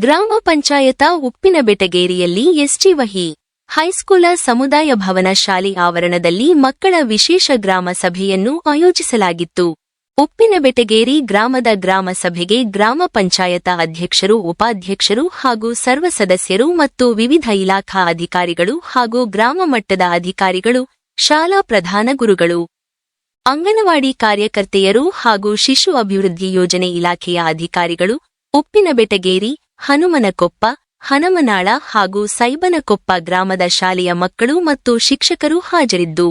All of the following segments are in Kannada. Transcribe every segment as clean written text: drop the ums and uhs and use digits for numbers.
ಗ್ರಾಮ ಪಂಚಾಯತ ಉಪ್ಪಿನಬೆಟಗೇರಿಯಲ್ಲಿ ಎಸ್ಟಿ ವಹಿ ಹೈಸ್ಕೂಲ ಸಮುದಾಯ ಭವನ ಶಾಲೆ ಆವರಣದಲ್ಲಿ ಮಕ್ಕಳ ವಿಶೇಷ ಗ್ರಾಮ ಸಭೆಯನ್ನು ಆಯೋಜಿಸಲಾಗಿತ್ತು. ಉಪ್ಪಿನಬೆಟಗೇರಿ ಗ್ರಾಮದ ಗ್ರಾಮ ಸಭೆಗೆ ಗ್ರಾಮ ಪಂಚಾಯತ ಅಧ್ಯಕ್ಷರು, ಉಪಾಧ್ಯಕ್ಷರು ಹಾಗೂ ಸರ್ವ ಸದಸ್ಯರು ಮತ್ತು ವಿವಿಧ ಇಲಾಖಾ ಅಧಿಕಾರಿಗಳು ಹಾಗೂ ಗ್ರಾಮ ಮಟ್ಟದ ಅಧಿಕಾರಿಗಳು, ಶಾಲಾ ಪ್ರಧಾನ ಗುರುಗಳು, ಅಂಗನವಾಡಿ ಕಾರ್ಯಕರ್ತೆಯರು ಹಾಗೂ ಶಿಶು ಅಭಿವೃದ್ಧಿ ಯೋಜನೆ ಇಲಾಖೆಯ ಅಧಿಕಾರಿಗಳು, ಉಪ್ಪಿನಬೆಟಗೇರಿ, ಹನುಮನಕೊಪ್ಪ, ಹನಮನಾಳ ಹಾಗೂ ಸೈಬನಕೊಪ್ಪ ಗ್ರಾಮದ ಶಾಲೆಯ ಮಕ್ಕಳು ಮತ್ತು ಶಿಕ್ಷಕರು ಹಾಜರಿದ್ದು,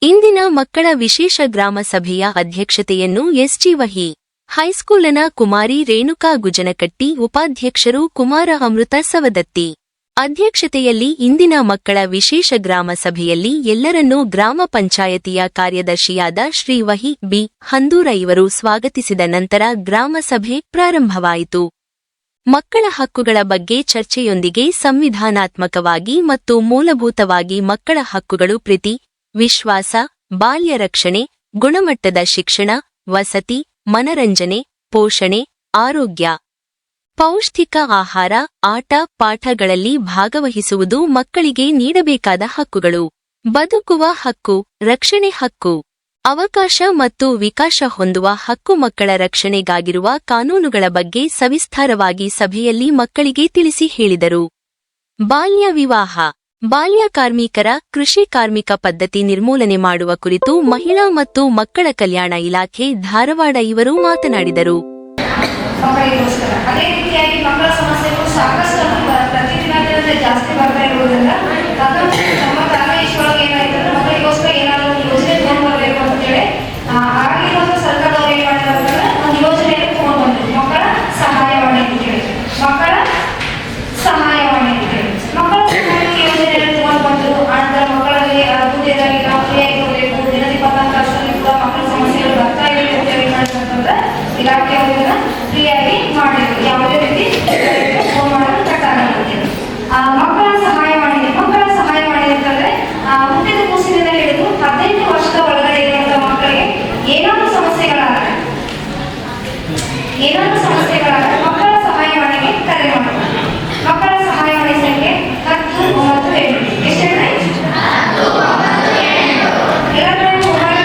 ಇಂದಿನ ಮಕ್ಕಳ ವಿಶೇಷ ಗ್ರಾಮ ಸಭೆಯ ಅಧ್ಯಕ್ಷತೆಯನ್ನು ಎಸ್ಟಿ ವಹಿ ಹೈಸ್ಕೂಲಿನ ಕುಮಾರಿ ರೇಣುಕಾ ಗುಜನಕಟ್ಟಿ, ಉಪಾಧ್ಯಕ್ಷರು ಕುಮಾರ ಅಮೃತ ಸವದತ್ತಿ ಅಧ್ಯಕ್ಷತೆಯಲ್ಲಿ ಇಂದಿನ ಮಕ್ಕಳ ವಿಶೇಷ ಗ್ರಾಮ ಸಭೆಯಲ್ಲಿ ಎಲ್ಲರನ್ನೂ ಗ್ರಾಮ ಪಂಚಾಯತಿಯ ಕಾರ್ಯದರ್ಶಿಯಾದ ಶ್ರೀ ವಹಿ ಬಿ ಹಂದೂರ ಇವರು ಸ್ವಾಗತಿಸಿದ ನಂತರ ಗ್ರಾಮ ಸಭೆ ಪ್ರಾರಂಭವಾಯಿತು. ಮಕ್ಕಳ ಹಕ್ಕುಗಳ ಬಗ್ಗೆ ಚರ್ಚೆಯೊಂದಿಗೆ ಸಂವಿಧಾನಾತ್ಮಕವಾಗಿ ಮತ್ತು ಮೂಲಭೂತವಾಗಿ ಮಕ್ಕಳ ಹಕ್ಕುಗಳು ಪ್ರೀತಿ, ವಿಶ್ವಾಸ, ಬಾಲ್ಯ ರಕ್ಷಣೆ, ಗುಣಮಟ್ಟದ ಶಿಕ್ಷಣ, ವಸತಿ, ಮನರಂಜನೆ, ಪೋಷಣೆ, ಆರೋಗ್ಯ, ಪೌಷ್ಟಿಕ ಆಹಾರ, ಆಟ ಪಾಠಗಳಲ್ಲಿ ಭಾಗವಹಿಸುವುದು ಮಕ್ಕಳಿಗೆ ನೀಡಬೇಕಾದ ಹಕ್ಕುಗಳು, ಬದುಕುವ ಹಕ್ಕು, ರಕ್ಷಣೆ ಹಕ್ಕು, ಅವಕಾಶ ಮತ್ತು ವಿಕಾಸ ಹೊಂದುವ ಹಕ್ಕು, ಮಕ್ಕಳ ರಕ್ಷಣೆಗಾಗಿರುವ ಕಾನೂನುಗಳ ಬಗ್ಗೆ ಸವಿಸ್ತಾರವಾಗಿ ಸಭೆಯಲ್ಲಿ ಮಕ್ಕಳಿಗೆ ತಿಳಿಸಿ ಹೇಳಿದರು. ಬಾಲ್ಯ ವಿವಾಹ, ಬಾಲ್ಯ ಕಾರ್ಮಿಕರ, ಕೃಷಿ ಕಾರ್ಮಿಕ ಪದ್ಧತಿ ನಿರ್ಮೂಲನೆ ಮಾಡುವ ಕುರಿತು ಮಹಿಳಾ ಮತ್ತು ಮಕ್ಕಳ ಕಲ್ಯಾಣ ಇಲಾಖೆ ಧಾರವಾಡ ಇವರು ಮಾತನಾಡಿದರು. ಅದೇ ರೀತಿಯಾಗಿ ಮಕ್ಕಳ ಸಮಸ್ಯೆಗಳು ಸಾಕಷ್ಟು ಪ್ರತಿದಿನ ಜಾಸ್ತಿ ಬರ್ತಾ ಇರುವುದರಿಂದ ಇಷ್ಟೊಳಗೆ ಏನಾಯ್ತಂದ್ರೆ ಮಕ್ಕಳಿಗೋಸ್ಕರ ಏನಾದರೂ ಒಂದು ಯೋಜನೆ ತಗೊಂಡು ಬರಬೇಕು ಅಂತೇಳಿ ಆಗಿನ ಒಂದು ಸರ್ಕಾರದವರು ಏನ್ ಮಾಡಿದ್ರೆ ಒಂದು ಯೋಜನೆಯನ್ನು ತಗೊಂಡು ಬಂದ್ರು, ಮಕ್ಕಳ ಸಹಾಯವಾಣಿ ಅಂತೇಳಿ. ಮಕ್ಕಳ ಸಹಾಯವಾಣಿ ಅಂತೇಳಿ ಮಕ್ಕಳ ಸಹಾಯವಾಣಿ ಯೋಜನೆಯನ್ನು ತಗೊಂಡು ಬಂದ್ರು. ಆನಂತರ ಮಕ್ಕಳಲ್ಲಿ ದುಡ್ಡಿನಲ್ಲಿ ನಾವು ಫ್ರೀಯಾಗಿ ಕೊಡಬೇಕು, ದಿನದ 24 ತಾಸಲ್ಲಿ ಕೂಡ ಮಕ್ಕಳ ಸಮಸ್ಯೆಗಳು ಬರ್ತಾ ಇದೆ ಅಂತ ಹೇಳಿ ಮಾಡಿದಂತಂದ್ರೆ ಇಲಾಖೆಯವರನ್ನ ಫ್ರೀಯಾಗಿ ಮಾಡಿದ್ರು. ಯಾವುದೇ ರೀತಿ ಫೋನ್ ಮಾಡೋದು ಕಟ್ಟಾಗುತ್ತೆ. ಮಕ್ಕಳ ಸಹಾಯವಾಣಿ ಅಂತಂದ್ರೆ ಹುಟ್ಟಿದ ಕೂಸಿನಿಂದ ಹಿಡಿದು 18 ವರ್ಷದ ಒಳಗಡೆ ಇರುವಂತಹ ಮಕ್ಕಳಿಗೆ ಏನಾದರೂ ಸಮಸ್ಯೆಗಳಾದರೆ ಮಕ್ಕಳ ಸಹಾಯವಾಣಿಗೆ ಕರೆ ಮಾಡಬೇಕು. ಮಕ್ಕಳ ಸಹಾಯವಾಣಿ ಸಂಖ್ಯೆ 1097. ಎಷ್ಟು ಹೇಳಿ? ಎಲ್ಲರ ಮೊಬೈಲ್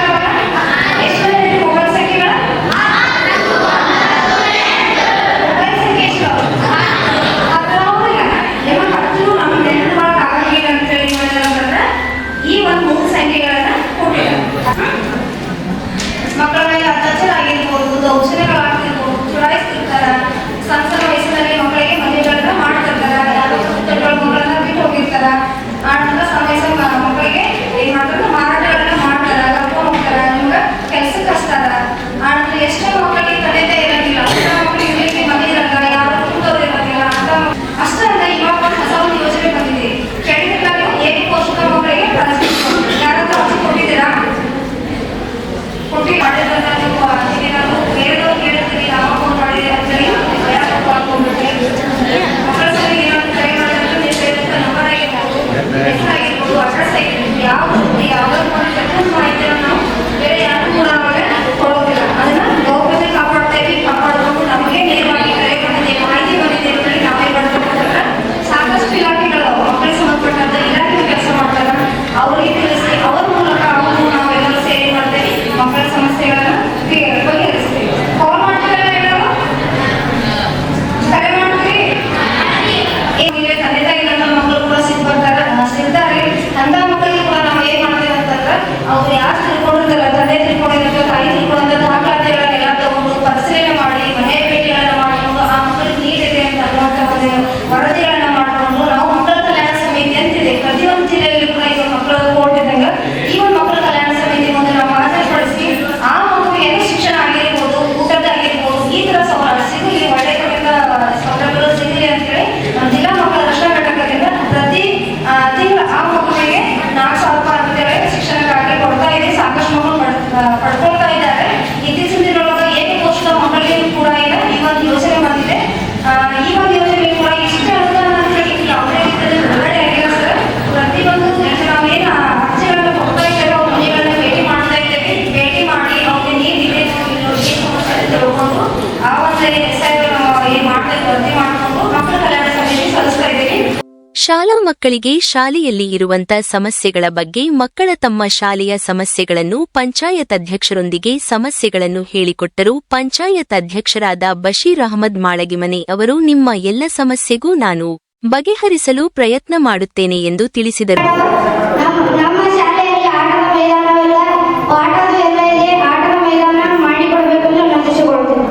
ಎಷ್ಟು ಮೊಬೈಲ್ ಸಂಖ್ಯೆಗಳ ಮೊಬೈಲ್ ಸಂಖ್ಯೆ ಎಷ್ಟು? ಈ ಒಂದು 3 ಸಂಖ್ಯೆಗಳನ್ನ ಕೊಟ್ಟಿದ್ದಾರೆ. ಮಕ್ಕಳ ಮೇಲೆ ಅತ್ಯಾಚಾರ ಆಗಿರ್ಬೋದು, ದೌರ್ಜನ್ಯಗಳಾಗಿರ್ಬೋದು, ಚುಡಾಯಿಸ್ತಿರ್ತಾರ, ಸಣ್ಣ ವಯಸ್ಸಿನಲ್ಲಿ ಮಕ್ಕಳಿಗೆ ಮದುವೆಗಳನ್ನ ಮಾಡ್ತಿರ್ತಾರ, ಯಾರೋ ಮಕ್ಕಳನ್ನ ಬಿಟ್ಟು ಹೋಗಿರ್ತಾರ. ಆನಂತರ ಸಮಯ ಮಕ್ಕಳಿಗೆ ಏನ್ ಮಾಡ್ತಾರೆ, ಮಾರಾಟಗಳನ್ನ ಮಾಡ್ತಾರ, ಕರ್ಕೊಂಡು ಹೋಗ್ತಾರ, ನಿಮ್ಗೆ ಕೆಲ್ಸಕ್ಕೆ ಹಚ್ತಾರ. ಆನಂತರ ಎಷ್ಟೋ ಮಕ್ಕಳಿಗೆ ತಂದೆ ಇರಂಗಿಲ್ಲ, ಅಂತ ಮಕ್ಕಳಿಗೆ ಇರ್ಲಿಕ್ಕೆ ಮನೆ ಇರಲ್ಲ, ಯಾರು ಕುಟುಂಬದವ್ರು ಇರಂಗಿಲ್ಲ ಅಂತ. ಅಷ್ಟರಿಂದ ಇವಾಗ ಒಂದು ಹೊಸ ಒಂದು ಯೋಜನೆ ಬಂದಿದೆ. ಕೇಳಿದಿಲ್ಲ ನೀವು? ಏನೇ ಪೋಷಕ ಮಕ್ಕಳಿಗೆ ಯಾರಾದ್ರೂ ಅರ್ಜಿ ಕೊಟ್ಟಿದ್ದೀರಾ? ಕೊಟ್ಟಿ ಮಾಡಿದ್ರೆ ನೀವು ಬೇರೆದವ್ರು ಕೇಳಿರ್ತೀರಿ, ನಾವು ಫೋನ್ ಮಾಡಿದ್ದೀರಿ ಅಂತೇಳಿ ಯಾರು ಮಾಡ್ಕೊಂಡ್ಬಿಟ್ರಿ. ಮಕ್ಕಳ ಸರಿ ಏನಾದ್ರು ಕರೆ ಮಾಡಿದ್ರೆ ನೀವು ಬೇರೆ ನಂಬರ್ ಆಗಿರ್ಬೋದು, ಹೆಸರಾಗಿರ್ಬೋದು, ಅಡ್ರೆಸ್ ಆಗಿರ್ಬೋದು, ಯಾವ್ದಾದ್ರು ಪ್ರತಿಯೊಂದು ಮಾಹಿತಿಯನ್ನು ನಾವು ಬೇರೆ ಯಾರು ಕೂಡ ಕೊಡೋದಿಲ್ಲ. ಅದನ್ನ ಗೌಪ್ಯತೆ ಕಾಪಾಡ್ಕೊಂಡು ನಮಗೆ ನೇರವಾಗಿ ಕರೆ ಬಂದಿದೆ, ಮಾಹಿತಿ ಬಂದಿದೆ ಅಂತೇಳಿ ನಾವೇ ಮಾಡ್ಕೊಂಡ್ರೆ ಸಾಕಷ್ಟು ಇಲಾಖೆಗಳು ಮಕ್ಕಳಿಗೆ ಸಂಬಂಧಪಟ್ಟಂತ ಇಲಾಖೆ ಕೆಲಸ ಮಾಡ್ತಾರೆ. ಅವರಿಗೆ ತಿಳಿಸಿ ಅವರ ಮೂಲಕ ಅವರು ನಾವೆಲ್ಲರೂ ಸೇರಿ ಮಾಡ್ತೇವೆ, ಮಕ್ಕಳ ಸಮಸ್ಯೆಗಳನ್ನ ಬಗೆಹರಿಸ್ತೀವಿ. ಕಾಲ್ ಮಾಡ್ತೀರಲ್ಲ, ಎಲ್ಲರೂ ಕರೆ ಮಾಡ್ತೀವಿ. ತಂದೆ ತಾಯಿಗಳನ್ನ ಮಕ್ಕಳು ಕೂಡ ಸಿಗ್ತಾರೆ. ಅಂತ ಮಕ್ಕಳಿಗೆ ಕೂಡ ನಾವು ಏನ್ ಮಾಡ್ತೇವೆ ಅಂತಂದ್ರೆ ಅವ್ರು ಯಾರು ತಿಳ್ಕೊಂಡಿರ್ತಾರ, ತಂದೆ ತಿಳ್ಕೊಂಡಿರ್ತಾರೆ, ತಾಯಿ ತಿಳ್ಕೊಂಡ ದಾಖಲಾತಿಗಳನ್ನೆಲ್ಲ ತಗೊಂಡು ಪರಿಶೀಲನೆ ಮಾಡಿ, ಮನೆ ಭೇಟಿಗಳನ್ನ ಮಾಡಿಕೊಂಡು ಆ ಮಕ್ಕಳಿಗೆ ನೀಡಿದೆ ಅಂತ ಅನ್ನುವಂಥ ಒಂದು ವರದಿಗಳನ್ನ ಮಾಡಿಕೊಂಡು ನಾವು ಮಕ್ಕಳ ಕಲ್ಯಾಣ ಸಮಿತಿ ಅಂತಿದೆ. ಪ್ರತಿಯೊಂದು ಜಿಲ್ಲೆಯಲ್ಲಿ ಕೂಡ ಈಗ ಮಕ್ಕಳ ಕೋರ್ಟ್ ಇದ್ದಂಗ ಈ ಒಂದು ಮಕ್ಕಳ ಕಲ್ಯಾಣ ಸಮಿತಿ ಮುಂದೆ ನಾವು ಹಾಜರುಪಡಿಸಿ ಆ ಮಗುವಿಗೆ ಏನೋ ಶಿಕ್ಷಣ ಆಗಿರ್ಬೋದು, ಊಟದಾಗಿರ್ಬೋದು, ಈ ತರ ಸಿಗಲಿ, ಒಳ್ಳೆ ಸೌಲಭ್ಯಗಳು ಸಿಗಲಿ ಅಂತೇಳಿ ಜಿಲ್ಲಾ ಮಕ್ಕಳ ರಕ್ಷಣಾ ಘಟಕದಿಂದ ಪ್ರತಿ ತಿಂಗಳ ಆ ಮಗುವಿಗೆ 4,000 ರೂಪಾಯಿ ಅಂತೇಳಿ ಶಿಕ್ಷಣಕ್ಕಾಗಿ ಕೊಡ್ತಾ ಇದೆ. ಸಾಕಷ್ಟು ಮಕ್ಕಳು ಪಡ್ಕೊಳ್ತಾ ಇದ್ದಾರೆ. ಇತ್ತೀಚಿನ ದಿನದೊಳಗೆ ಏಕ ಪೋಷಕ ಮಕ್ಕಳಿಗೆ ಕೂಡ ಈಗ ಈ ಒಂದು ಯೋಜನೆ ಬಂದಿದೆ. ಈ ಒಂದು ಯೋಜನೆ ಕೂಡ ಇಷ್ಟೇ ಅನುದಾನ ಅಂತೇಳಿ ಯಾವುದೇ ರೀತಿಯಲ್ಲಿ ಹೊರಗಡೆ ಆಗಿಲ್ಲ ಸರ್. ಪ್ರತಿಯೊಂದು ನಾವೇನು ಅರ್ಜಿಗಳನ್ನ ಕೊಡ್ತಾ ಇದ್ದೇವೆ, ಅವ್ರ ಮನೆಗಳನ್ನ ಭೇಟಿ ಮಾಡ್ತಾ ಇದ್ದೇವೆ. ಭೇಟಿ ಮಾಡಿ ಅವ್ರಿಗೆ ನೀರಿದೆ ತಿಳ್ಕೊಂಡು ಆ ಒಂದು ಏನ್ ಮಾಡ್ತಾ ವರದಿ ಮಾಡಿಕೊಂಡು ಶಾಲಾ ಮಕ್ಕಳಿಗೆ ಶಾಲೆಯಲ್ಲಿ ಇರುವಂತ ಸಮಸ್ಯೆಗಳ ಬಗ್ಗೆ ಮಕ್ಕಳ ತಮ್ಮ ಶಾಲೆಯ ಸಮಸ್ಯೆಗಳನ್ನು ಪಂಚಾಯತ್ ಅಧ್ಯಕ್ಷರೊಂದಿಗೆ ಸಮಸ್ಯೆಗಳನ್ನು ಹೇಳಿಕೊಟ್ಟರು. ಪಂಚಾಯತ್ ಅಧ್ಯಕ್ಷರಾದ ಬಶೀರ್ ಅಹಮದ್ ಮಾಳಗಿಮನೆ ಅವರು ನಿಮ್ಮ ಎಲ್ಲ ಸಮಸ್ಯೆಗೂ ನಾನು ಬಗೆಹರಿಸಲು ಪ್ರಯತ್ನ ಮಾಡುತ್ತೇನೆ ಎಂದು ತಿಳಿಸಿದರು. ನಮ್ಮ ಶಾಲೆಯಲ್ಲಿ ಆಟದ ಮೈದಾನವಿಲ್ಲ, ಆಟದ ಎಲ್ಲ ಇದೆ. ಆಟದ ಮೈದಾನ ಮಾಡಿಕೊಡಬೇಕು ಎಂದು ನಾನು ಉದ್ದೇಶಗೊಳ್ಳುತ್ತೇನೆ.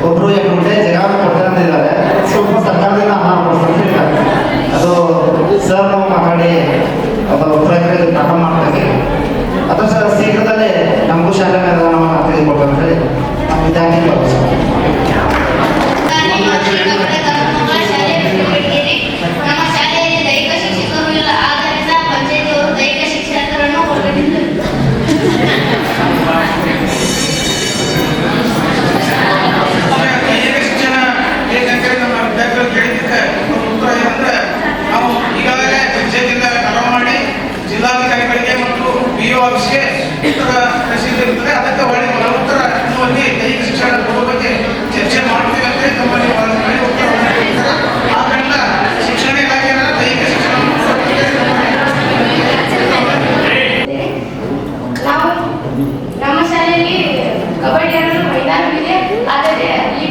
ಒಬ್ರು 2 ಗಂಟೆ ಜಗ ಕೊಡ್ತಿದ್ದಾರೆ, ಸ್ವಲ್ಪ ಸರ್ಕಾರದಿಂದ ಹಣ ಕೊಡ್ತಿದ್ದಾರೆ. ಅದು ಸರ್ ನಾವು ಮಾತಾಡಿ ಅದು ಪ್ರಕ್ರಿಯೆ ಪ್ರಾರಂಭ ಮಾಡ್ತೀವಿ. ಅದು ಸರ್ ಶೀಘ್ರದಲ್ಲೇ ನಮಗೂ ಶಾಲೆ ಮೈದಾನವನ್ನು ತೆಗೆದುಕೊಡ್ತಾರೆ ನಮ್ಮ ವಿದ್ಯಾರ್ಥಿಗಳು. ನಮ್ಮ ಶಾಲೆಯಲ್ಲಿ ದೈಹಿಕ ಶಿಕ್ಷಕರು ಇಲ್ಲ, ಆದ್ದರಿಂದ ಪಂಚಾಯತಿಯವರು ದೈಹಿಕ ಶಿಕ್ಷಕರನ್ನು ಕೊಡಬೇಕಿದೆ. ಜಿಲ್ಲಾಧಿಕಾರಿಗಳಿಗೆ ಮತ್ತು ಬಿಇಒ ಆಫೀಸ್ಗೆ ಉತ್ತರ ರಸೀದಿ ಇರ್ತದೆ. ಅದಕ್ಕೆ ಒಳ್ಳೆ ಉತ್ತರ ಇನ್ನುವಲ್ಲಿ ದೈಹಿಕ ಶಿಕ್ಷಣ ಕೊಡುವ ಬಗ್ಗೆ ಚರ್ಚೆ ಮಾಡ್ತೀವಿ ಅಂತ ನಮ್ಮಲ್ಲಿ ಆದ್ದರಿಂದ ಶಿಕ್ಷಣ ಇಲಾಖೆ ದೈಹಿಕ ಶಿಕ್ಷಣ ನಾವು ನಮ್ಮ ಶಾಲೆಯಲ್ಲಿ ಕಬಡ್ಡಿ ಆಡಲು ಮೈದಾನವಿದೆ, ಆದರೆ ಈ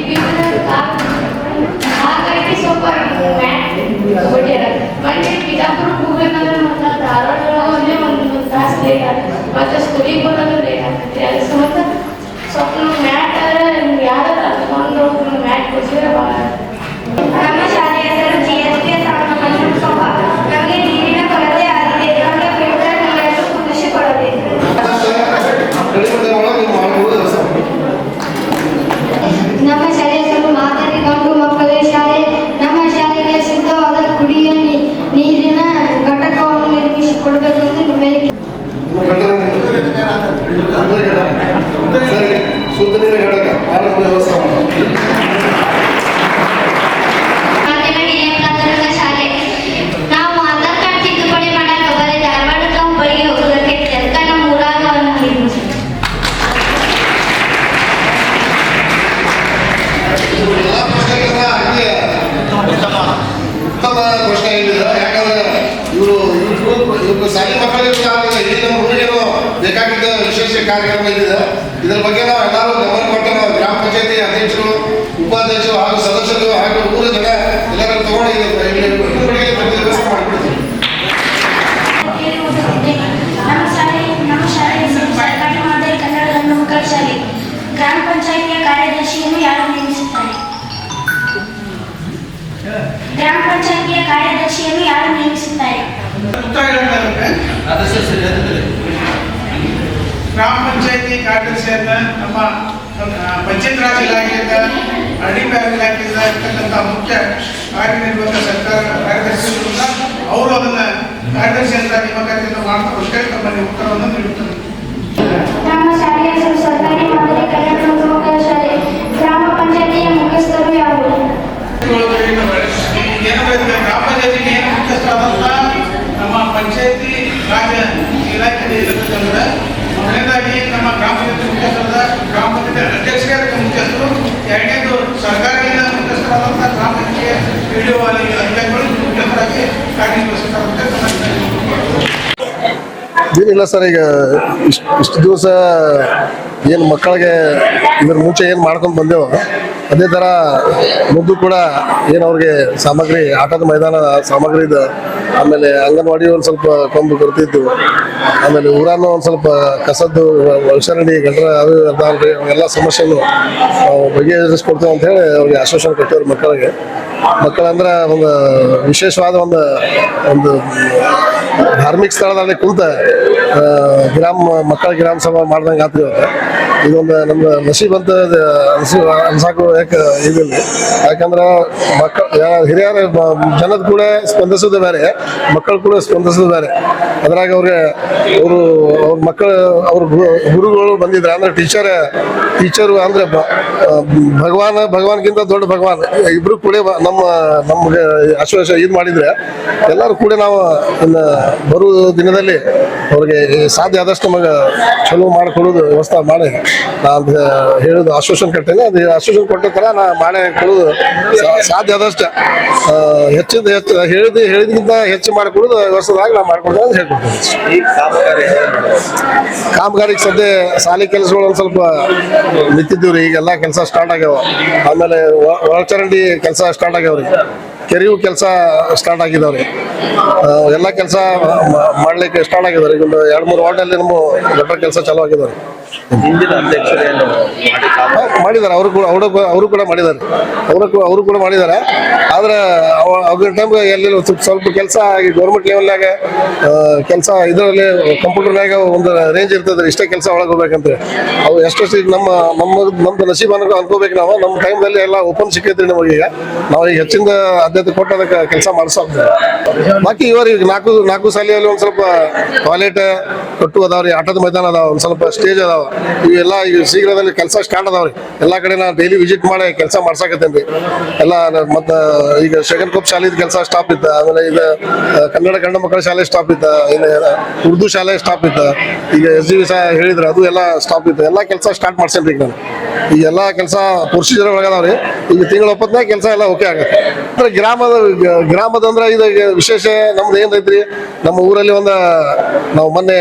ಹಾಗಾಗಿ ಸ್ವಲ್ಪ ಕಬಡ್ಡಿ ಆಡೋದು ಮತ್ತೆ ಬಿಜಾಪುರ ಹೋಗ್ಬೇಕಂದ್ರೆ ಮತ್ತು ಧಾರವಾಡ ಒಂದು ತಾಸು ಲೇಟ್ ಆಗುತ್ತೆ, ಮತ್ತು ಸ್ಕೂಲಿಗೆ ಬರೋದು ಲೇಟ್ ಆಗ್ತೈತಿ. ಅದ್ರ ಸಂಬಂಧ ಸ್ವಲ್ಪ ಮ್ಯಾಟ್ ಯಾರು ತಗೊಂಡು ಮ್ಯಾಟ್ ಕೊಡ್ಸಿದ್ರೆ ಭಾಳ. ನಮ್ಮ ಶಾಲೆಯ ಹೆಸರು GSP ಸಾರ್ವಜನಿಕ ನಮಗೆ ನೀರಿನ ಕೊರತೆ ಆಗಿದೆ. ನಮಗೆ ಫಿಲ್ಟರ್ ನೀರನ್ನು ಕುದಿಸಿಕೊಳ್ಳಬೇಕು. ನಮ್ಮ ಶಾಲೆಯ ಹೆಸರು ಮಾದರಿ ಗಂಡು ಮಕ್ಕಳ ಶಾಲೆ. ನಮ್ಮ ಶಾಲೆಗೆ ಶುದ್ಧವಾದ ಕುಡಿಯುವ ನೀರಿನ ಘಟಕವನ್ನು ನಿರ್ಮಿಸಿಕೊಡಬೇಕು ಎಂದು ನಿಮ್ಮಲ್ಲಿ ಶುದ್ಧ ನೀರು ಘಟಕ ವ್ಯವಸ್ಥೆ ಮಾಧ್ಯಮ ಹಿರಿಯ ಪ್ರಾಥಮಿಕ ಶಾಲೆ. ನಾವು ಆಧಾರ್ ಕಾರ್ಡ್ ತಿದ್ದುಪಡಿ ಮಾಡಲು ಬರೀ ಧಾರವಾಡಕ್ಕೆ ಹುಬ್ಬಳ್ಳಿಗೆ ಹೋಗೋದಕ್ಕೆ ಅದಕ್ಕೆ ನಮ್ಮ ಊರಾಗ ನಿರ್ಮಿಸಿ. ಎಲ್ಲ ಪ್ರಶ್ನೆಗಳನ್ನ ಹಂಗೆ ಉತ್ತಮ ಪ್ರಶ್ನೆ ಹೇಳಿದ್ರೆ, ಯಾಕಂದ್ರೆ ಇವರು ಶಾಲೆ ಮಕ್ಕಳಿಗೆ ಇಲ್ಲಿ ನಮ್ಮ ಹುಡುಗಿಯರು ಬೇಕಾಗಿದ್ದ ವಿಶೇಷ ಕಾರ್ಯಕ್ರಮ ಇಲ್ಲಿದೆ. ಇದರ ಬಗ್ಗೆ ನಾವು ಎಲ್ಲರೂ ಗಮನ ಕೊಟ್ಟು ನಾವು ಗ್ರಾಮ ಪಂಚಾಯತಿ ಅಧ್ಯಕ್ಷರು, ಉಪಾಧ್ಯಕ್ಷರು ಹಾಗೂ ಸದಸ್ಯರು ಹಾಗೂ ಊರ ಜನ ಎಲ್ಲರೂ ತಗೊಂಡು ವ್ಯವಸ್ಥೆ ಮಾಡಿಬಿಡ್ತೀವಿ. ನಮ್ಮ ಶಾಲೆ ಸರ್ಕಾರಿ ಮಾದರಿ ಕನ್ನಡ ಗಂಡು ಮಕ್ಕಳ ಶಾಲೆ. ಗ್ರಾಮ ಪಂಚಾಯಿತಿಯ ಕಾರ್ಯದರ್ಶಿಯನ್ನು ಯಾರು ನೇಮಿಸುತ್ತಾರೆ? ಗ್ರಾಮ ಪಂಚಾಯಿತಿಯ ಕಾರ್ಯದರ್ಶಿಯನ್ನು ಯಾರು ನೇಮಿಸುತ್ತಾರೆ? ಗ್ರಾಮ ಪಂಚಾಯತಿ ಕಾರ್ಯದರ್ಶಿಯನ್ನ ನಮ್ಮ ಪಂಚಾಯತ್ ರಾಜ್ ಇಲಾಖೆಯಿಂದ ಅಡಿಪಾಯ ಇಲಾಖೆಯಿಂದ ಇರ್ತಕ್ಕಂಥ ಮುಖ್ಯ ಕಾರ್ಯನಿರ್ವಾಹಕ ಸರ್ಕಾರ ಕಾರ್ಯದರ್ಶಿಗಳಿಂದ ಅವರು ಅದನ್ನ ಕಾರ್ಯದರ್ಶಿ ಅಂತ ನೇಮಕಾತಿಯನ್ನು ಮಾಡ್ತಾರೆ. ತಮ್ಮಲ್ಲಿ ಉತ್ತರವನ್ನು ನೀಡುತ್ತಾರೆ. ನಮ್ಮ ಶಾಲೆಯ ಹೆಸರು ಸರ್ಕಾರಿ ಮಾದರಿ ಕನ್ನಡ ಗಂಡು ಮಕ್ಕಳ ಶಾಲೆ. ಗ್ರಾಮ ಪಂಚಾಯಿತಿಯ ಮುಖ್ಯಸ್ಥರು ಯಾರು? ಗ್ರಾಮ ಪಂಚಾಯತಿಗೆ ಏನು ಮುಖ್ಯಸ್ಥರಾದಂಥ ನಮ್ಮ ಪಂಚಾಯತಿ ರಾಜ್ ಇಲಾಖೆ ಇರತಕ್ಕಂಥ ಮೊದಲನೇದಾಗಿ ನಮ್ಮ ಗ್ರಾಮ ಪಂಚಾಯತಿ ಮುಖ್ಯಸ್ಥರಾದ ಗ್ರಾಮ ಪಂಚಾಯತಿ ಅಧ್ಯಕ್ಷರೇ ಅದಕ್ಕೆ ಮುಖ್ಯಸ್ಥರು. ಎರಡನೇದು ಸರ್ಕಾರದಿಂದ ಮುಖ್ಯಸ್ಥರಾದಂಥ ಗ್ರಾಮ ಪಂಚಾಯತಿ PDO ಅಧಿಕಾರಿಗಳು ಮುಖ್ಯಸ್ಥರಾಗಿ ಕಾರ್ಯನಿರ್ವಹಿಸುತ್ತಾರೆ. ಇಲ್ಲ ಸರ್, ಈಗ ಇಷ್ಟು ದಿವಸ ಏನು ಮಕ್ಕಳಿಗೆ ಇದ್ರ ಮುಂಚೆ ಏನು ಮಾಡ್ಕೊಂಡು ಬಂದೆವು, ಅದೇ ಥರ ಮುಂದೆ ಕೂಡ ಏನು ಅವ್ರಿಗೆ ಸಾಮಗ್ರಿ, ಆಟದ ಮೈದಾನ ಸಾಮಗ್ರಿ ಇದೆ, ಆಮೇಲೆ ಅಂಗನವಾಡಿ ಒಂದು ಸ್ವಲ್ಪ ಕೊಂಬು ಕೊರತಿದ್ದು, ಆಮೇಲೆ ಊರನ್ನು ಒಂದು ಸ್ವಲ್ಪ ಕಸದ್ದು ಒಳಚರಂಡಿ ಗಟ್ರ ಅದು ಅದಾಲ್ರಿ, ಅವೆಲ್ಲ ಸಮಸ್ಯೆನು ನಾವು ಬಗೆಹರಿಸ್ಕೊಡ್ತೇವೆ ಅಂತ ಹೇಳಿ ಅವ್ರಿಗೆ ಆಶ್ವಾಸನೆ ಕೊಟ್ಟೇವ್ರಿ. ಮಕ್ಕಳಂದ್ರೆ ಒಂದು ವಿಶೇಷವಾದ ಒಂದು ಧಾರ್ಮಿಕ ಸ್ಥಳದಲ್ಲಿ ಕುಂತ ಮಕ್ಕಳ ಗ್ರಾಮ ಸಭಾ ಮಾಡ್ದಂಗೆ ಆತ್ರಿ. ಇದೊಂದು ನಮ್ಮ ನಸೀಬ್ ಅಂತ ಅನ್ಸಾಕು ಯಾಕೆ ಇದಿಲ್ಲ. ಯಾಕಂದ್ರೆ ಹಿರಿಯರ ಜನದ ಕೂಡ ಸ್ಪಂದಿಸೋದು ಬೇರೆ, ಮಕ್ಕಳು ಕೂಡ ಸ್ಪಂದಿಸೋದು ಬೇರೆ. ಅದ್ರಾಗ ಅವ್ರ ಮಕ್ಕಳು ಅವ್ರ ಗುರುಗಳು ಬಂದಿದ್ರೆ ಅಂದ್ರೆ ಟೀಚರು ಅಂದ್ರೆ ಭಗವಾನ್ಗಿಂತ ದೊಡ್ಡ ಭಗವಾನ್ ಇಬ್ರು ಕೂಡ ನಮ್ಗೆ ಆಶ್ವಾಸ ಇದು ಮಾಡಿದ್ರೆ ಎಲ್ಲರೂ ಕೂಡ ನಾವು ಇನ್ನು ಬರುವ ದಿನದಲ್ಲಿ ಅವ್ರಿಗೆ ಸಾಧ್ಯ ಆದಷ್ಟು ನಮಗೆ ಚಲೋ ಮಾಡಿಕೊಡೋದು ವ್ಯವಸ್ಥೆ ಮಾಡಿ ನಾನು ಹೇಳೋದು ಆಶ್ವಾಸನೆ ಕೊಟ್ಟೇನೆ. ಅದು ಆಶ್ವಾಸನೆ ಕೊಟ್ಟ ಥರ ನಾ ಮಾಡೇ ಕೊಡೋದು ಸಾಧ್ಯ ಆದಷ್ಟು ಹೆಚ್ಚು ಹೇಳಿದ್ಕಿಂತ ಹೆಚ್ಚು ಮಾಡಿಕೊಡೋದು ವ್ಯವಸ್ಥೆದಾಗ ನಾವು ಮಾಡ್ಕೊಡ್ತೇವೆ ಅಂತ ಹೇಳ್ಕೊಡ್ತೇವೆ. ಕಾಮಗಾರಿಗೆ ಸದ್ಯ ಸಾಲಿ ಕೆಲಸಗಳು ಒಂದು ಸ್ವಲ್ಪ ನಿಂತಿದ್ದೀವ್ರಿ. ಈಗೆಲ್ಲ ಕೆಲಸ ಸ್ಟಾರ್ಟ್ ಆಗ್ಯಾವ. ಆಮೇಲೆ ಒಳಚರಂಡಿ ಕೆಲಸ ಸ್ಟಾರ್ಟ್ ಆಗ್ಯಾವ್ರಿ. ಕೆರೆಯು ಕೆಲಸ ಸ್ಟಾರ್ಟ್ ಆಗಿದಾವ್ರಿ. ಎಲ್ಲ ಕೆಲಸ ಮಾಡ್ಲಿಕ್ಕೆ ಸ್ಟಾರ್ಟ್ ಆಗಿದಾವ್ರಿ. ಒಂದು 2-3 ವಾರ್ಡಲ್ಲಿ ನಮ್ಮ ಗಟ್ಟರ ಕೆಲಸ ಚಾಲೂ ಆಗಿದಾವ್ರಿ. ಮಾಡಿದ್ದಾರೆ ಅವರು ಕೂಡ ಮಾಡಿದ್ದಾರೆ. ಅವರು ಕೂಡ ಮಾಡಿದ್ದಾರೆ. ಆದ್ರೆ ಅವ್ರ ಟೈಮ್ ಎಲ್ಲಿ ಸ್ವಲ್ಪ ಕೆಲಸ ಗೌರ್ಮೆಂಟ್ ಲೆವೆಲ್ನಾಗ ಕೆಲಸ ಇದರಲ್ಲಿ ಕಂಪ್ಯೂಟರ್ನಾಗ ಒಂದು ರೇಂಜ್ ಇರ್ತದೆ, ಇಷ್ಟೇ ಕೆಲಸ ಒಳಗೆ ಹೋಗ್ಬೇಕಂತ. ಅವು ಎಷ್ಟು ನಮ್ದು ನಸೀಬ್ ಅನ್ಕೋಬೇಕು. ನಾವು ನಮ್ಮ ಟೈಮ್ದಲ್ಲಿ ಎಲ್ಲ ಓಪನ್ ಸಿಕ್ಕೈತ್ರಿ ನಮಗೀಗ. ನಾವು ಈಗ ಹೆಚ್ಚಿನ ಆದ್ಯತೆ ಕೊಟ್ಟು ಅದಕ್ಕೆ ಕೆಲಸ ಮಾಡಿಸೋಗ್ತದೆ. ಬಾಕಿ ಇವ್ರಿಗೆ ನಾಲ್ಕು ಶಾಲೆಯಲ್ಲಿ ಒಂದು ಸ್ವಲ್ಪ ಟಾಯ್ಲೆಟ್ ಕಟ್ಟು ಅದಾವ್ರಿ, ಆಟದ ಮೈದಾನ ಅದಾವ, ಒಂದು ಸ್ವಲ್ಪ ಸ್ಟೇಜ್ ಅದಾವ. ಇವೆಲ್ಲ ಈಗ ಶೀಘ್ರದಲ್ಲಿ ಕೆಲಸ ಸ್ಟಾರ್ಟ್ ಅದಾವ್ರಿ. ಎಲ್ಲಾ ಕಡೆ ನಾನು ಡೈಲಿ ವಿಸಿಟ್ ಮಾಡಿ ಕೆಲಸ ಮಾಡ್ಸಾಕತ್ತೇನ್ರಿ. ಎಲ್ಲ ಮತ್ತೆ ಈಗ ಶಗನ್ಕೊಪ್ಪ ಶಾಲೆದ ಕೆಲಸ ಸ್ಟಾಪ್ ಇತ್ತ. ಆಮೇಲೆ ಈಗ ಕನ್ನಡ ಗಂಡು ಮಕ್ಕಳ ಶಾಲೆ ಸ್ಟಾಪ್ ಇತ್ತ. ಇನ್ನು ಉರ್ದು ಶಾಲೆ ಸ್ಟಾಪ್ ಇತ್ತ. ಈಗ SGV ಹೇಳಿದ್ರೆ ಅದು ಎಲ್ಲ ಸ್ಟಾಪ್ ಇತ್ತು. ಎಲ್ಲ ಕೆಲಸ ಸ್ಟಾರ್ಟ್ ಮಾಡ್ಸೇನ್ರಿ ಈಗ ನಾನು. ಈಗೆಲ್ಲ ಕೆಲಸ ಪ್ರೊಸೀಜರ್ ಒಳಗದಾವ್ರಿ. ಈಗ ತಿಂಗಳ 9ನೇ ಕೆಲಸ ಎಲ್ಲ ಓಕೆ ಆಗತ್ತೆ. ಅಂದ್ರೆ ಗ್ರಾಮದ ಅಂದ್ರೆ ಇದು ವಿಶೇಷ ನಮ್ದು ಏನೈತ್ರಿ, ನಮ್ಮ ಊರಲ್ಲಿ ನಾವು ಮೊನ್ನೆ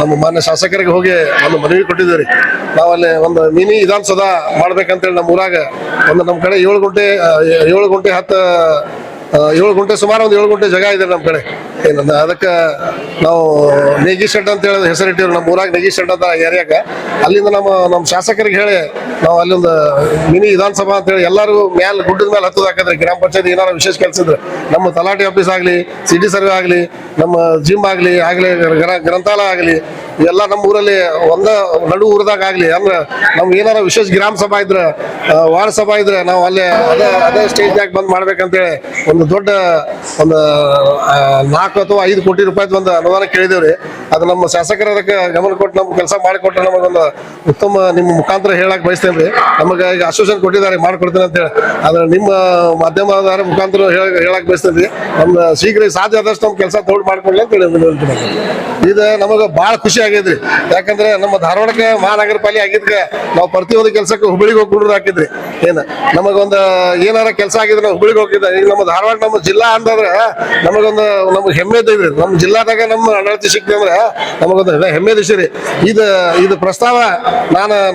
ನಮ್ಮ ಮಾನ್ಯ ಶಾಸಕರಿಗೆ ಹೋಗಿ ಒಂದು ಮನವಿ ಕೊಟ್ಟಿದ್ದೀವಿ. ನಾವಲ್ಲಿ ಒಂದು ಮಿನಿ ವಿಧಾನಸೌಧ ಮಾಡ್ಬೇಕಂತೇಳಿ ನಮ್ಮ ಊರಾಗ ನಮ್ಮ ಕಡೆ 7 ಗುಂಟೆ ಸುಮಾರು ಒಂದು 7 ಗುಂಟೆ ಜಾಗ ಇದೆ ನಮ್ಮ ಕಡೆ. ಅದಕ್ಕೆ ನಾವು ನೇಗಿ ಶೆಡ್ ಅಂತ ಹೇಳಿ ಹೆಸರಿಟ್ಟಿವ್ರು. ನಮ್ಮ ಊರಾಗ ನೇಗಿ ಶೆಡ್ ಅಂತ ಏರಿಯಾಗ. ಅಲ್ಲಿಂದ ನಮ್ಮ ಶಾಸಕರಿಗೆ ಹೇಳಿ ನಾವು ಅಲ್ಲೊಂದು ಮಿನಿ ವಿಧಾನಸಭಾ ಅಂತ ಹೇಳಿ ಎಲ್ಲರೂ ಗುಡ್ಡದ ಮೇಲೆ ಹತ್ತದ ಹಾಕಿದ್ರೆ ಗ್ರಾಮ ಪಂಚಾಯತ್ ಏನಾರು ವಿಶೇಷ ಕೆಲಸ ಇದ್ರೆ ನಮ್ಮ ತಲಾಟಿ ಆಫೀಸ್ ಆಗಲಿ, ಸಿಟಿ ಸರ್ವೆ ಆಗಲಿ, ನಮ್ಮ ಜಿಮ್ ಆಗಲಿ ಗ್ರಂಥಾಲಯ ಆಗಲಿ, ಇವೆಲ್ಲ ನಮ್ಮ ಊರಲ್ಲಿ ನಡು ಊರದಾಗ ಆಗ್ಲಿ. ಅಂದ್ರೆ ನಮ್ಗೆ ಏನಾರ ವಿಶೇಷ ಗ್ರಾಮ ಸಭಾ ಇದ್ರೆ, ವಾರ್ಡ್ ಸಭಾ ಇದ್ರೆ ನಾವು ಅಲ್ಲೇ ಅದೇ ಸ್ಟೇಜ್ನಾಗ ಬಂದ್ ಮಾಡ್ಬೇಕಂತೇಳಿ ಒಂದು ದೊಡ್ಡ 4 ಅಥವಾ 5 ಕೋಟಿ ರೂಪಾಯಿ ಒಂದು ಅನುದಾನ ಕೇಳಿದೇವ್ರಿ. ಅದು ನಮ್ಮ ಶಾಸಕರ ಅದಕ್ಕೆ ಗಮನ ಕೊಟ್ಟು ನಮ್ಗೆ ಕೆಲಸ ಮಾಡಿಕೊಟ್ರೆ ನಮಗೊಂದು ಉತ್ತಮ ನಿಮ್ಮ ಮುಖಾಂತರ ಹೇಳಕ್ ಬಯಸ್ತೇನ್ರಿ. ನಮಗೆ ಈಗ ಆಶ್ವಾಸನೆ ಕೊಟ್ಟಿದ್ದಾರೆ ಮಾಡ್ಕೊಡ್ತೇನೆ ಅಂತೇಳಿ. ಆದ್ರೆ ನಿಮ್ಮ ಮಾಧ್ಯಮದ ಮುಖಾಂತರ ಹೇಳಕ್ ಬಯಸ್ತೇನ್ರಿ. ನಮ್ದು ಶೀಘ್ರ ಸಾಧ್ಯ ಆದಷ್ಟು ನಮ್ ಕೆಲಸ ತೋಡ್ ಮಾಡ್ಕೊಳ್ಳಿ ಅಂತ ಹೇಳಿ ಇದು ನಮಗೆ ಬಹಳ ಖುಷಿ ಆಗೈತ್ರಿ. ಯಾಕಂದ್ರೆ ನಮ್ಮ ಧಾರವಾಡಕ್ಕೆ ಮಹಾನಗರ ಪಾಲಿಕೆ ಆಗಿದ್ಕೆ ನಾವು ಪ್ರತಿಯೊಂದು ಕೆಲಸಕ್ಕೆ ಹುಬ್ಬಳ್ಳಿಗೆ ಹೋಗಿ ಹಾಕಿದ್ರಿ. ನಮಗೊಂದು ಏನಾರ ಕೆಲಸ ಆಗಿದ್ರೆ ಹುಬ್ಬಳ್ಳಿಗೆ ಹೋಗಿದ್ದೆ. ಈಗ ನಮ್ಮ ಧಾರವಾಡ ನಮ್ಮ ಜಿಲ್ಲಾ ಅಂತಂದ್ರೆ ನಮಗೆ ಹೆಮ್ಮೆ ಇದ್ರಿ. ನಮ್ಮ ಜಿಲ್ಲಾದಾಗ ನಮ್ಮ ಆಡಳಿತ ಸಿಕ್ಕಿದೆ ಅಂದ್ರೆ ನಮಗೊಂದು ಹೆಮ್ಮೆ ದಿಶರಿ. ಇದು ಪ್ರಸ್ತಾವ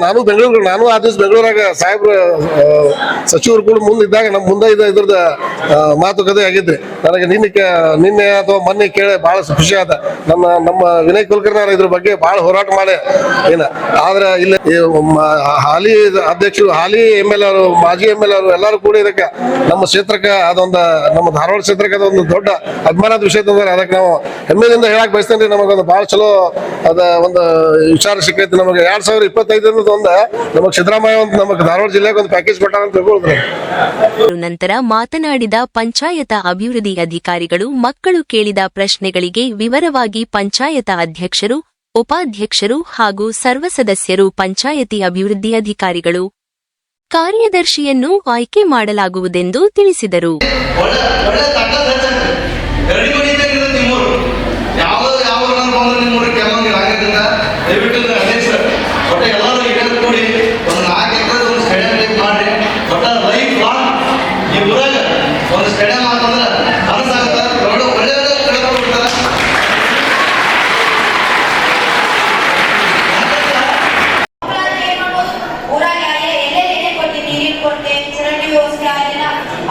ನಾನು ಬೆಂಗಳೂರು ಆ ದಿವಸ ಬೆಂಗಳೂರಾಗ ಸಾಹೇಬ್ರು ಸಚಿವರು ಕೂಡ ಮುಂದಿದ್ದಾಗ ನಮ್ಮ ಮುಂದೆ ಇದ್ರದ ಮಾತುಕತೆ ಆಗಿದ್ರಿ. ನನಗೆ ನಿನ್ನೆ ಅಥವಾ ಮೊನ್ನೆ ಕೇಳಿ ಬಹಳ ಖುಷಿ ಆದ. ನಮ್ಮ ವಿನಯ್ ಕುಲಕರ್ಣಿ ಇದ್ರ ಬಗ್ಗೆ ಬಹಳ ಹೋರಾಟ ಮಾಡಿ ಆದ್ರೆ ಇಲ್ಲಿ ಹಾಲಿ ಅಧ್ಯಕ್ಷರು, ಹಾಲಿ MLA ಅವರು, ಮಾಜಿ MLA ಅವರು ಎಲ್ಲರೂ ಕೂಡ ಇದಕ್ಕೆ ನಮ್ಮ ಕ್ಷೇತ್ರಕ್ಕೆ ನಮ್ಮ ಧಾರವಾಡ ಕ್ಷೇತ್ರಕ್ಕೆ ಅದೊಂದು ದೊಡ್ಡ ಅಭಿಮಾನದ ವಿಷಯ ತಂದ್ರೆ ಅದಕ್ಕೆ ನಾವು ಹೆಮ್ಮೆಯಿಂದ ಹೇಳಕ್ ಬಯಸ್ತೇನೆ. ನಮಗೊಂದು ಬಹಳ ಚಲೋ ಒಂದು ವಿಚಾರ ಸಿಕ್ಕೈತಿ. ನಮಗೆ 2025 ನಮಗೆ ಸಿದ್ದರಾಮಯ್ಯ ನಮಗೆ ಧಾರವಾಡ ಜಿಲ್ಲೆಗೆ ಒಂದು ಪ್ಯಾಕೇಜ್ ಕೊಟ್ಟಾರ ಅಂತ ತಿಳ್ಕೊಳ್ತಾರೆ. ನಂತರ ಮಾತನಾಡಿದ ಪಂಚಾಯತ ಅಭಿವೃದ್ಧಿ ಅಧಿಕಾರಿಗಳು ಮಕ್ಕಳು ಕೇಳಿದ ಪ್ರಶ್ನೆಗಳಿಗೆ ವಿವರವಾಗಿ ಪಂಚಾಯತ ಅಧ್ಯಕ್ಷರು, ಉಪಾಧ್ಯಕ್ಷರು ಹಾಗೂ ಸರ್ವ ಸದಸ್ಯರು, ಪಂಚಾಯತಿ ಅಭಿವೃದ್ಧಿ ಅಧಿಕಾರಿಗಳು, ಕಾರ್ಯದರ್ಶಿಯನ್ನು ಆಯ್ಕೆ ಮಾಡಲಾಗುವುದೆಂದು ತಿಳಿಸಿದರು.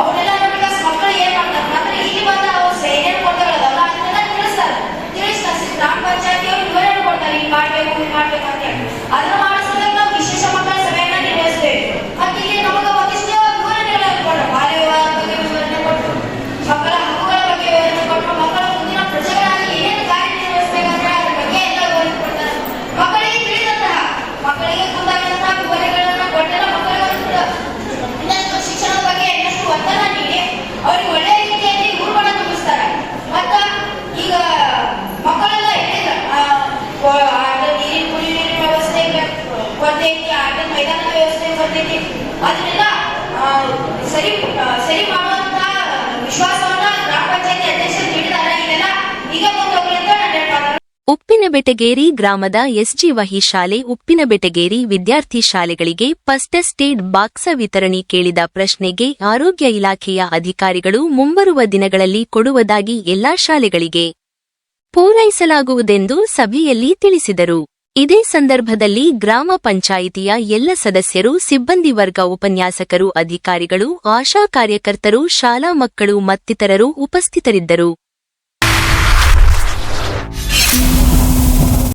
ಅವನ್ನೆಲ್ಲ ಮಕ್ಕಳು ಏನ್ ಮಾಡ್ತಾರೆ ಅಂದ್ರೆ ಇಲ್ಲಿ ಬಂದ ಅವ್ರು ಏನೇನು ಕೊಡ್ತಾರೆ ಉಪ್ಪಿನಬೆಟಗೇರಿ ಗ್ರಾಮದ ಎಸ್ಜಿ ವಹಿ ಶಾಲೆ ಉಪ್ಪಿನಬೆಟಗೇರಿ ವಿದ್ಯಾರ್ಥಿ ಶಾಲೆಗಳಿಗೆ ಫಸ್ಟ್ ಏಡ್ ಬಾಕ್ಸ ವಿತರಣೆ ಕೇಳಿದ ಪ್ರಶ್ನೆಗೆ ಆರೋಗ್ಯ ಇಲಾಖೆಯ ಅಧಿಕಾರಿಗಳು ಮುಂಬರುವ ದಿನಗಳಲ್ಲಿ ಕೊಡುವುದಾಗಿ ಎಲ್ಲಾ ಶಾಲೆಗಳಿಗೆ ಪೂರೈಸಲಾಗುವುದೆಂದು ಸಭೆಯಲ್ಲಿ ತಿಳಿಸಿದರು. ಇದೇ ಸಂದರ್ಭದಲ್ಲಿ ಗ್ರಾಮ ಪಂಚಾಯಿತಿಯ ಎಲ್ಲ ಸದಸ್ಯರು, ಸಿಬ್ಬಂದಿ ವರ್ಗ, ಉಪನ್ಯಾಸಕರು, ಅಧಿಕಾರಿಗಳು, ಆಶಾ ಕಾರ್ಯಕರ್ತರು, ಶಾಲಾ ಮಕ್ಕಳು ಮತ್ತಿತರರು ಉಪಸ್ಥಿತರಿದ್ದರು.